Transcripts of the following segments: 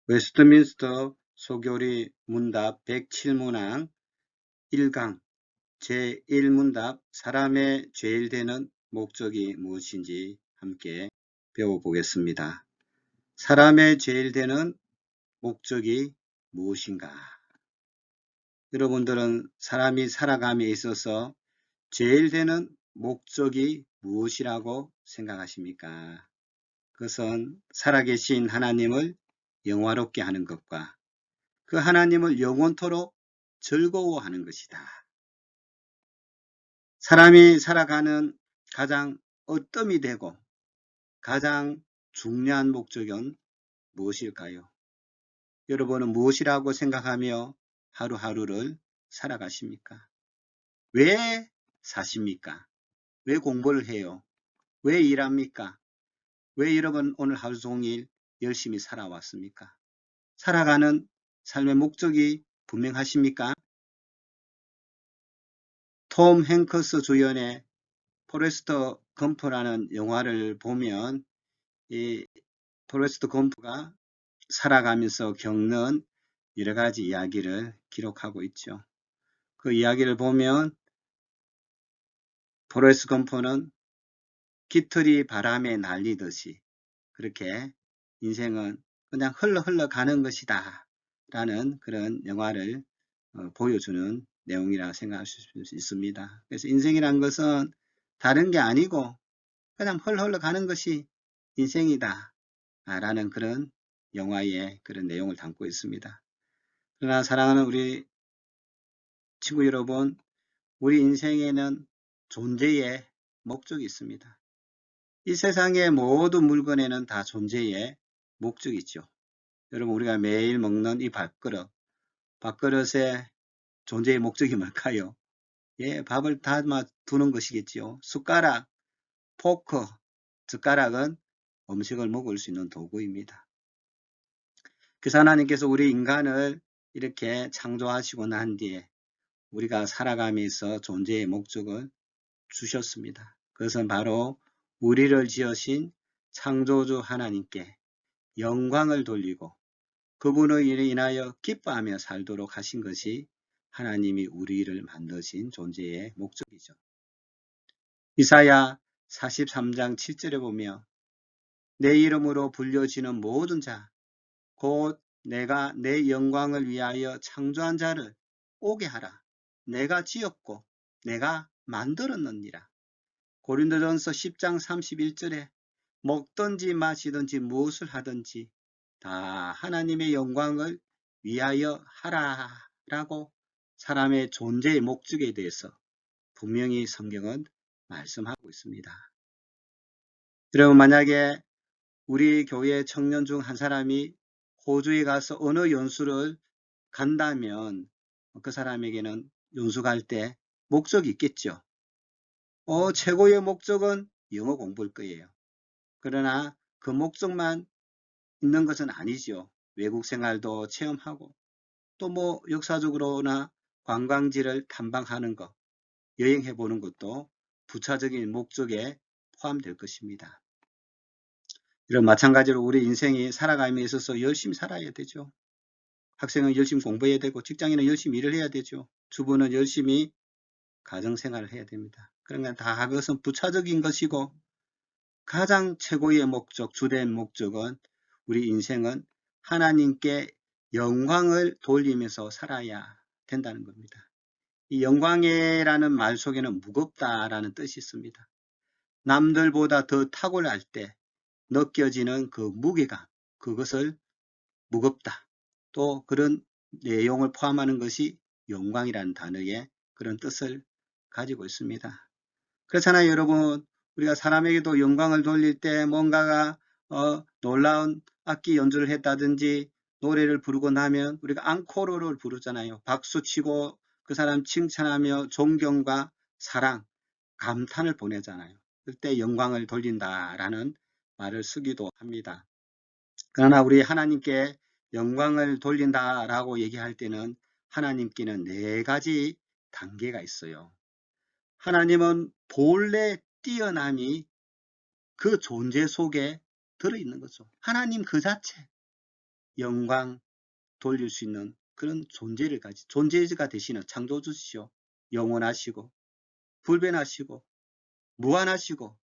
웨스트민스터 소교리 문답 107문항 1강 제1문답 사람의 제일 되는 목적이 무엇인지 함께 배워보겠습니다. 사람의 제일 되는 목적이 무엇인가? 여러분들은 사람이 살아감에 있어서 제일 되는 목적이 무엇이라고 생각하십니까? 그것은 살아계신 하나님을 영화롭게 하는 것과 그 하나님을 영원토록 즐거워하는 것이다. 사람이 살아가는 가장 어뜸이 되고 가장 중요한 목적은 무엇일까요? 여러분은 무엇이라고 생각하며 하루하루를 살아가십니까? 왜 사십니까? 왜 공부를 해요? 왜 일합니까? 왜 여러분 오늘 하루 종일 열심히 살아왔습니까? 살아가는 삶의 목적이 분명하십니까? 톰 행크스 주연의 포레스트 검프라는 영화를 보면 이 포레스트 검프가 살아가면서 겪는 여러 가지 이야기를 기록하고 있죠. 그 이야기를 보면 포레스트 검프는 깃털이 바람에 날리듯이 그렇게 인생은 그냥 흘러가는 것이다 라는 그런 영화를 보여주는 내용이라 생각할 수 있습니다. 그래서 인생이란 것은 다른 게 아니고 그냥 흘러가는 것이 인생이다 라는 그런 영화의 그런 내용을 담고 있습니다. 그러나 사랑하는 우리 친구 여러분, 우리 인생에는 존재의 목적이 있습니다. 이 세상의 모든 물건에는 다 존재의 목적이 있죠. 여러분, 우리가 매일 먹는 이 밥그릇의 존재의 목적이 뭘까요? 예, 밥을 담아 두는 것이겠지요. 숟가락, 포크, 젓가락은 음식을 먹을 수 있는 도구입니다. 그래서 하나님께서 우리 인간을 이렇게 창조하시고 난 뒤에 우리가 살아가면서 존재의 목적을 주셨습니다. 그것은 바로 우리를 지으신 창조주 하나님께 영광을 돌리고 그분을 인하여 기뻐하며 살도록 하신 것이 하나님이 우리를 만드신 존재의 목적이죠. 이사야 43장 7절에 보면 내 이름으로 불려지는 모든 자 곧 내가 내 영광을 위하여 창조한 자를 오게 하라. 내가 지었고 내가 만들었느니라. 고린도전서 10장 31절에 먹든지 마시든지 무엇을 하든지 다 하나님의 영광을 위하여 하라라고 사람의 존재의 목적에 대해서 분명히 성경은 말씀하고 있습니다. 여러분, 만약에 우리 교회 청년 중 한 사람이 호주에 가서 어느 연수를 간다면 그 사람에게는 연수 갈 때 목적이 있겠죠. 최고의 목적은 영어 공부일 거예요. 그러나 그 목적만 있는 것은 아니죠. 외국 생활도 체험하고 또 뭐 역사적으로나 관광지를 탐방하는 것, 여행해 보는 것도 부차적인 목적에 포함될 것입니다. 이런 마찬가지로 우리 인생이 살아감에 있어서 열심히 살아야 되죠. 학생은 열심히 공부해야 되고 직장인은 열심히 일을 해야 되죠. 주부는 열심히 가정생활을 해야 됩니다. 그러니까 다 그것은 부차적인 것이고 가장 최고의 목적, 주된 목적은 우리 인생은 하나님께 영광을 돌리면서 살아야 된다는 겁니다. 이 영광이라는 말 속에는 무겁다라는 뜻이 있습니다. 남들보다 더 탁월할 때 느껴지는 그 무게감, 그것을 무겁다. 또 그런 내용을 포함하는 것이 영광이라는 단어의 그런 뜻을 가지고 있습니다. 그렇잖아요, 여러분. 우리가 사람에게도 영광을 돌릴 때 뭔가가 놀라운 악기 연주를 했다든지 노래를 부르고 나면 우리가 앙코르를 부르잖아요. 박수치고 그 사람 칭찬하며 존경과 사랑, 감탄을 보내잖아요. 그때 영광을 돌린다라는 말을 쓰기도 합니다. 그러나 우리 하나님께 영광을 돌린다라고 얘기할 때는 하나님께는 4가지 단계가 있어요. 하나님은 본래 뛰어남이 그 존재 속에 들어있는 거죠. 하나님 그 자체. 영광 돌릴 수 있는 그런 존재가 되시는 창조주시오. 영원하시고 불변하시고 무한하시고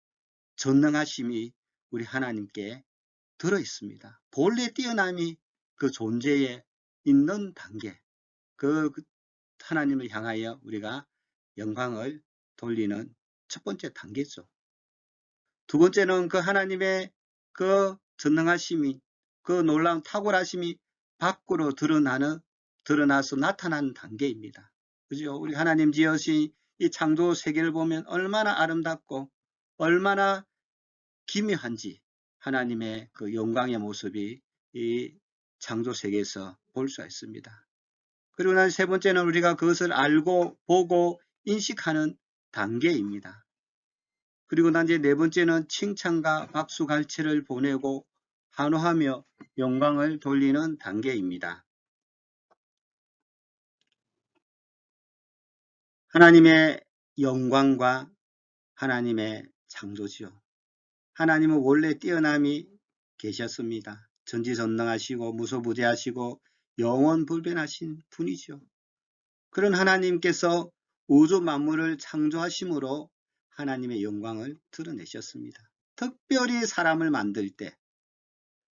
전능하심이 우리 하나님께 들어 있습니다. 본래 뛰어남이 그 존재에 있는 단계, 그 하나님을 향하여 우리가 영광을 돌리는 첫 번째 단계죠. 두 번째는 그 하나님의 그 전능하심이, 그 놀라운 탁월하심이 밖으로 드러나서 나타나는 단계입니다. 그죠? 우리 하나님 지으신 이 창조 세계를 보면 얼마나 아름답고 얼마나 기묘한지 하나님의 그 영광의 모습이 이 창조 세계에서 볼 수 있습니다. 그리고 난 세 번째는 우리가 그것을 알고 보고 인식하는 단계입니다. 그리고 난 이제 네 번째는 칭찬과 박수 갈채를 보내고 환호하며 영광을 돌리는 단계입니다. 하나님의 영광과 하나님의 창조지요. 하나님은 원래 뛰어남이 계셨습니다. 전지전능하시고 무소부재하시고 영원불변하신 분이죠. 그런 하나님께서 우주 만물을 창조하심으로 하나님의 영광을 드러내셨습니다. 특별히 사람을 만들 때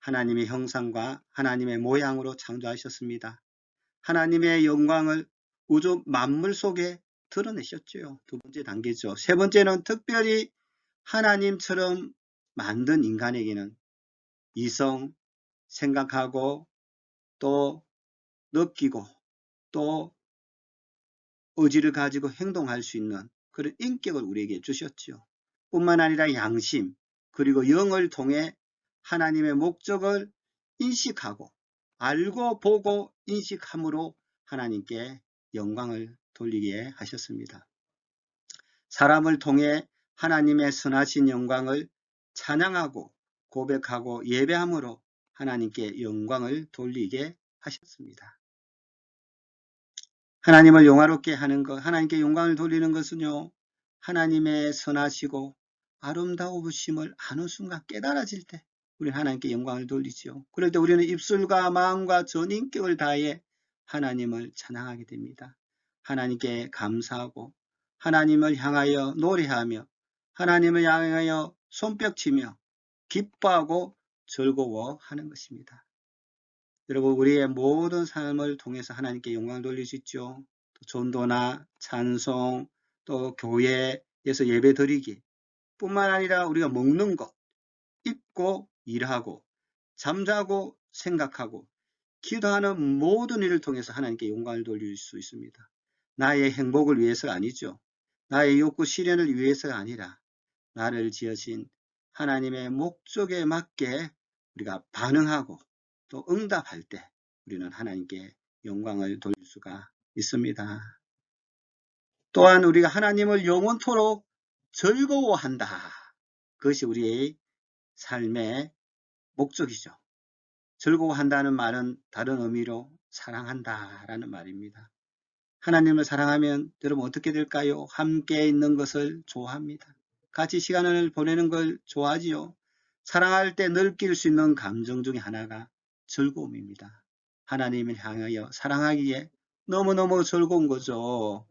하나님의 형상과 하나님의 모양으로 창조하셨습니다. 하나님의 영광을 우주 만물 속에 드러내셨죠. 두 번째 단계죠. 세 번째는 특별히 하나님처럼 만든 인간에게는 이성, 생각하고 또 느끼고 또 의지를 가지고 행동할 수 있는 그런 인격을 우리에게 주셨죠. 뿐만 아니라 양심 그리고 영을 통해 하나님의 목적을 인식하고 알고 보고 인식함으로 하나님께 영광을 돌리게 하셨습니다. 사람을 통해 하나님의 선하신 영광을 찬양하고 고백하고 예배함으로 하나님께 영광을 돌리게 하셨습니다. 하나님을 영화롭게 하는 것, 하나님께 영광을 돌리는 것은요, 하나님의 선하시고 아름다우심을 아는 순간 깨달아질 때 우리는 하나님께 영광을 돌리죠. 그럴 때 우리는 입술과 마음과 전 인격을 다해 하나님을 찬양하게 됩니다. 하나님께 감사하고 하나님을 향하여 노래하며 하나님을 향하여 손뼉치며 기뻐하고 즐거워하는 것입니다. 여러분, 우리의 모든 삶을 통해서 하나님께 영광을 돌릴 수 있죠. 또 전도나 찬송, 또 교회에서 예배 드리기 뿐만 아니라 우리가 먹는 것, 입고 일하고 잠자고 생각하고 기도하는 모든 일을 통해서 하나님께 영광을 돌릴 수 있습니다. 나의 행복을 위해서가 아니죠. 나의 욕구 실현을 위해서가 아니라 나를 지으신 하나님의 목적에 맞게 우리가 반응하고 또 응답할 때 우리는 하나님께 영광을 돌릴 수가 있습니다. 또한 우리가 하나님을 영원토록 즐거워한다. 그것이 우리의 삶의 목적이죠. 즐거워한다는 말은 다른 의미로 사랑한다라는 말입니다. 하나님을 사랑하면 여러분 어떻게 될까요? 함께 있는 것을 좋아합니다. 같이 시간을 보내는 걸 좋아하지요. 사랑할 때 느낄 수 있는 감정 중에 하나가 즐거움입니다. 하나님을 향하여 사랑하기에 너무너무 즐거운 거죠.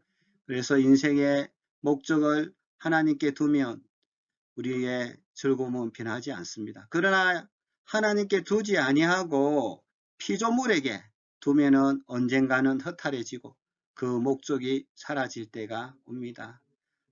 그래서 인생의 목적을 하나님께 두면 우리의 즐거움은 변하지 않습니다. 그러나 하나님께 두지 아니하고 피조물에게 두면은 언젠가는 허탈해지고 그 목적이 사라질 때가 옵니다.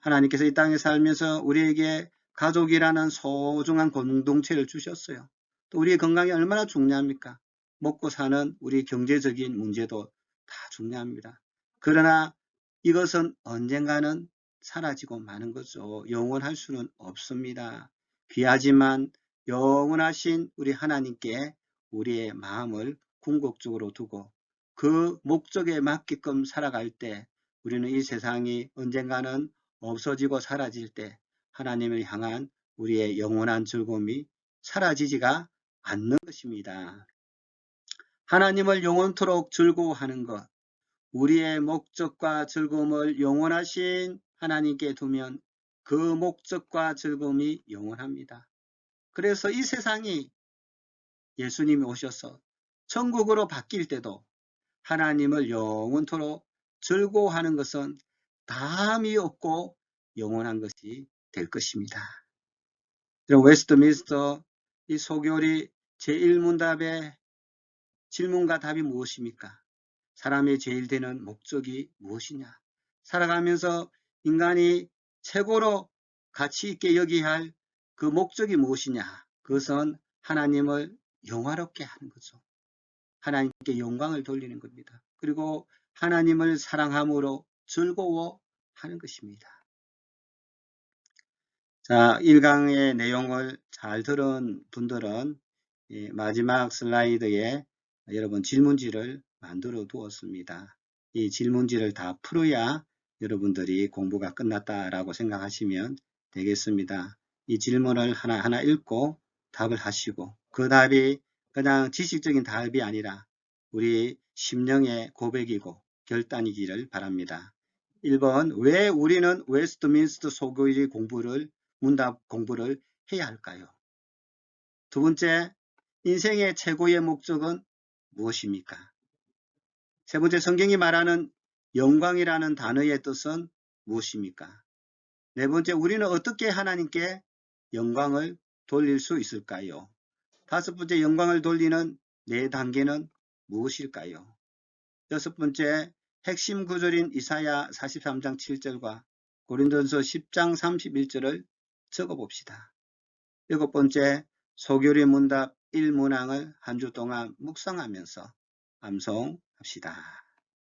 하나님께서 이 땅에 살면서 우리에게 가족이라는 소중한 공동체를 주셨어요. 또 우리의 건강이 얼마나 중요합니까? 먹고 사는 우리 경제적인 문제도 다 중요합니다. 그러나 이것은 언젠가는 사라지고 마는 거죠. 영원할 수는 없습니다. 귀하지만 영원하신 우리 하나님께 우리의 마음을 궁극적으로 두고 그 목적에 맞게끔 살아갈 때 우리는 이 세상이 언젠가는 없어지고 사라질 때 하나님을 향한 우리의 영원한 즐거움이 사라지지가 않는 것입니다. 하나님을 영원토록 즐거워하는 것, 우리의 목적과 즐거움을 영원하신 하나님께 두면 그 목적과 즐거움이 영원합니다. 그래서 이 세상이 예수님이 오셔서 천국으로 바뀔 때도 하나님을 영원토록 즐거워하는 것은 다함이 없고 영원한 것이 될 것입니다. 웨스트민스터 이 소교리 제1문답의 질문과 답이 무엇입니까? 사람의 제일 되는 목적이 무엇이냐? 살아가면서 인간이 최고로 가치 있게 여기야 할 그 목적이 무엇이냐? 그것은 하나님을 영화롭게 하는 거죠. 하나님께 영광을 돌리는 겁니다. 그리고 하나님을 사랑함으로 즐거워하는 것입니다. 자, 1강의 내용을 잘 들은 분들은 마지막 슬라이드에 여러분 질문지를 만들어 두었습니다. 이 질문지를 다 풀어야 여러분들이 공부가 끝났다라고 생각하시면 되겠습니다. 이 질문을 하나하나 읽고 답을 하시고 그 답이 그냥 지식적인 답이 아니라 우리 심령의 고백이고 결단이기를 바랍니다. 1번, 왜 우리는 웨스트민스터 소교리 문답 공부를 해야 할까요? 두 번째, 인생의 최고의 목적은 무엇입니까? 세 번째, 성경이 말하는 영광이라는 단어의 뜻은 무엇입니까? 네 번째, 우리는 어떻게 하나님께 영광을 돌릴 수 있을까요? 다섯 번째, 영광을 돌리는 네 단계는 무엇일까요? 여섯 번째, 핵심 구절인 이사야 43장 7절과 고린도전서 10장 31절을 적어봅시다. 일곱 번째, 소교리 문답 1문항을 한 주 동안 묵상하면서 암송합시다.